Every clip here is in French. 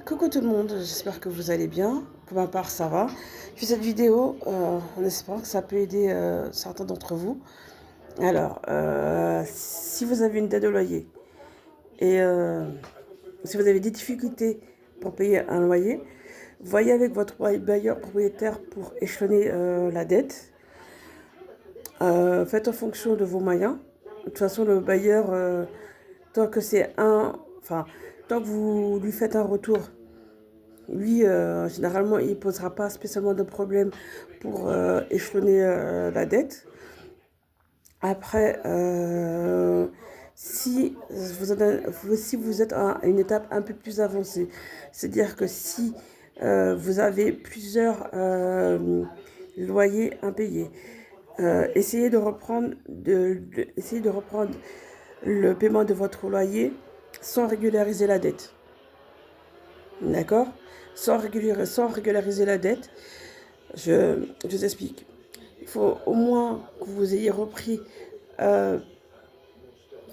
Coucou tout le monde, j'espère que vous allez bien. Pour ma part, ça va. Je fais cette vidéo en espérant que ça peut aider certains d'entre vous. Alors, si vous avez une dette de loyer et si vous avez des difficultés pour payer un loyer, voyez avec votre bailleur propriétaire pour échelonner la dette. Faites en fonction de vos moyens. De toute façon, le bailleur, tant que c'est tant que vous lui faites un retour, lui, généralement, il ne posera pas spécialement de problème pour échelonner la dette. Après, si vous êtes à une étape un peu plus avancée, c'est-à-dire que si vous avez plusieurs loyers impayés, essayez de reprendre le paiement de votre loyer sans régulariser la dette. D'accord? Sans régulariser la dette, je vous explique. Il faut au moins que vous ayez repris le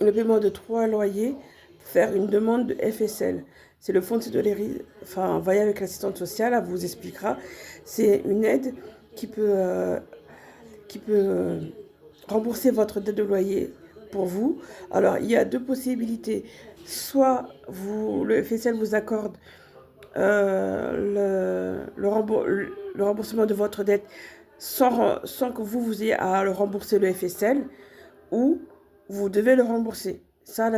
paiement de 3 loyers, faire une demande de FSL. C'est le fonds de solidarité. Enfin, voyez avec l'assistante sociale, elle vous expliquera. C'est une aide qui peut rembourser votre dette de loyer pour vous. Alors, il y a deux possibilités. Soit le FSL vous accorde le remboursement de votre dette sans que vous ayez à le rembourser le FSL, ou vous devez le rembourser. Ça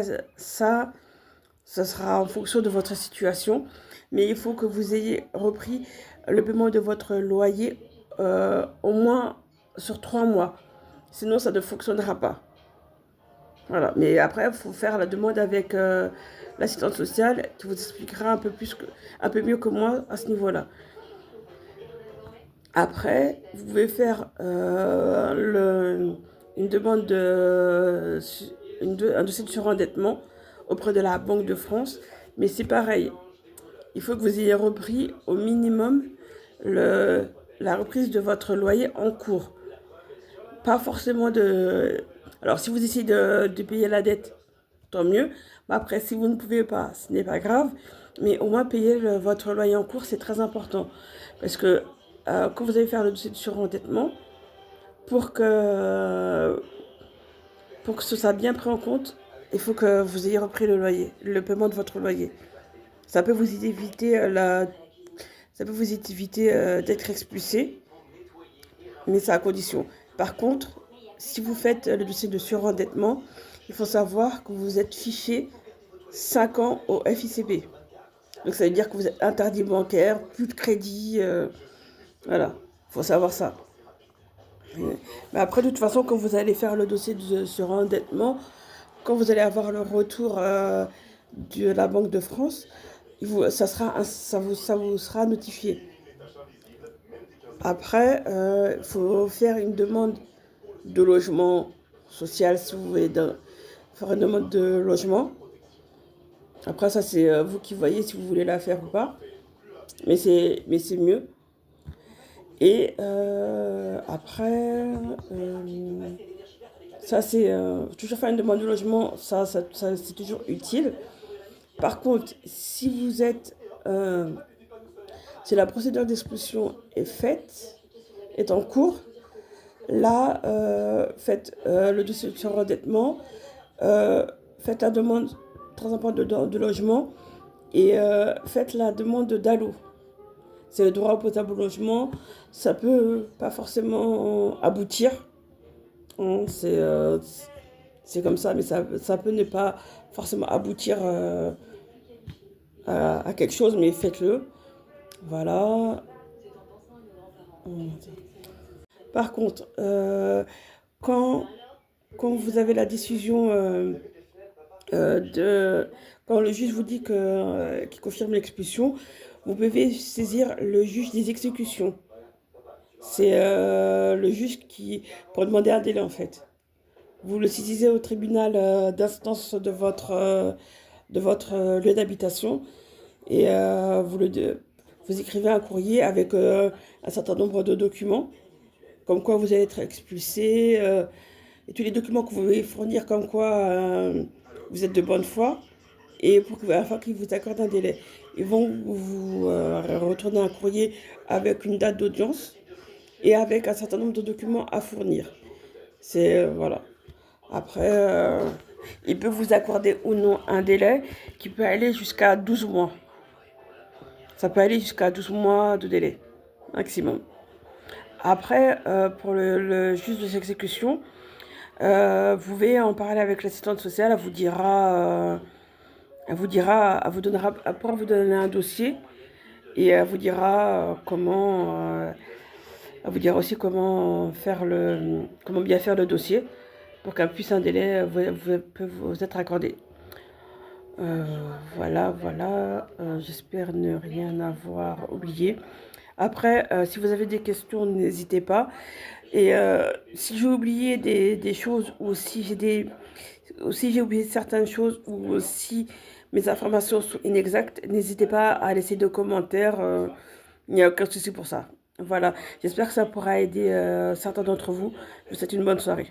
sera en fonction de votre situation, mais il faut que vous ayez repris le paiement de votre loyer au moins sur 3 mois. Sinon, ça ne fonctionnera pas. Voilà. Mais après, il faut faire la demande avec l'assistante sociale qui vous expliquera un peu mieux que moi à ce niveau-là. Après, vous pouvez faire une demande un dossier de surendettement auprès de la Banque de France. Mais c'est pareil, il faut que vous ayez repris au minimum la reprise de votre loyer en cours. Pas forcément de... Alors, si vous essayez de payer la dette, tant mieux. Mais après, si vous ne pouvez pas, ce n'est pas grave. Mais au moins, payer votre loyer en cours, c'est très important. Parce que quand vous allez faire le dossier de surendettement, pour que ce soit bien pris en compte, il faut que vous ayez repris le paiement de votre loyer. Ça peut vous éviter d'être expulsé, mais c'est à condition. Par contre, si vous faites le dossier de surendettement, il faut savoir que vous êtes fiché 5 ans au FICB. Donc ça veut dire que vous êtes interdit bancaire, plus de crédit, voilà, il faut savoir ça. Mais après, de toute façon, quand vous allez faire le dossier de surendettement, quand vous allez avoir le retour de la Banque de France, ça vous sera notifié. Après, il faut faire une demande de logement social si vous voulez faire une demande de logement. Après, ça, c'est vous qui voyez si vous voulez la faire ou pas. Mais c'est mieux. Et après, ça, c'est toujours faire une demande de logement, ça c'est toujours utile. Par contre, si vous êtes... si la procédure d'expulsion est en cours, là, faites le dossier de surendettement, faites la demande très importante de logement et faites la demande d'ALO. C'est le droit opposable au logement. Ça peut pas forcément aboutir. Hein, c'est comme ça, mais ça peut ne pas forcément aboutir à quelque chose, mais faites-le. Voilà. Par contre, quand vous avez la décision quand le juge vous dit qu'il confirme l'expulsion, vous pouvez saisir le juge des exécutions. C'est le juge pour demander un délai en fait. Vous le saisissez au tribunal d'instance de votre lieu d'habitation et vous écrivez un courrier avec un certain nombre de documents, comme quoi vous allez être expulsé, et tous les documents que vous pouvez fournir comme quoi vous êtes de bonne foi. et afin qu'ils vous accordent un délai. Ils vont vous retourner un courrier avec une date d'audience et avec un certain nombre de documents à fournir. C'est voilà. Après, il peut vous accorder ou non un délai qui peut aller jusqu'à 12 mois. Ça peut aller jusqu'à 12 mois de délai, maximum. Après, pour le juge de l'exécution, vous pouvez en parler avec l'assistante sociale, elle vous donnera, elle pourra vous donner un dossier et elle vous dira elle vous dira aussi comment bien faire le dossier pour qu'un puisse un délai peut vous être accordé. Euh, voilà. J'espère ne rien avoir oublié. Après, si vous avez des questions, n'hésitez pas. Et si j'ai oublié des choses ou si j'ai oublié certaines choses ou si mes informations sont inexactes, n'hésitez pas à laisser de commentaires. Il n'y a aucun souci pour ça. Voilà, j'espère que ça pourra aider certains d'entre vous. Je vous souhaite une bonne soirée.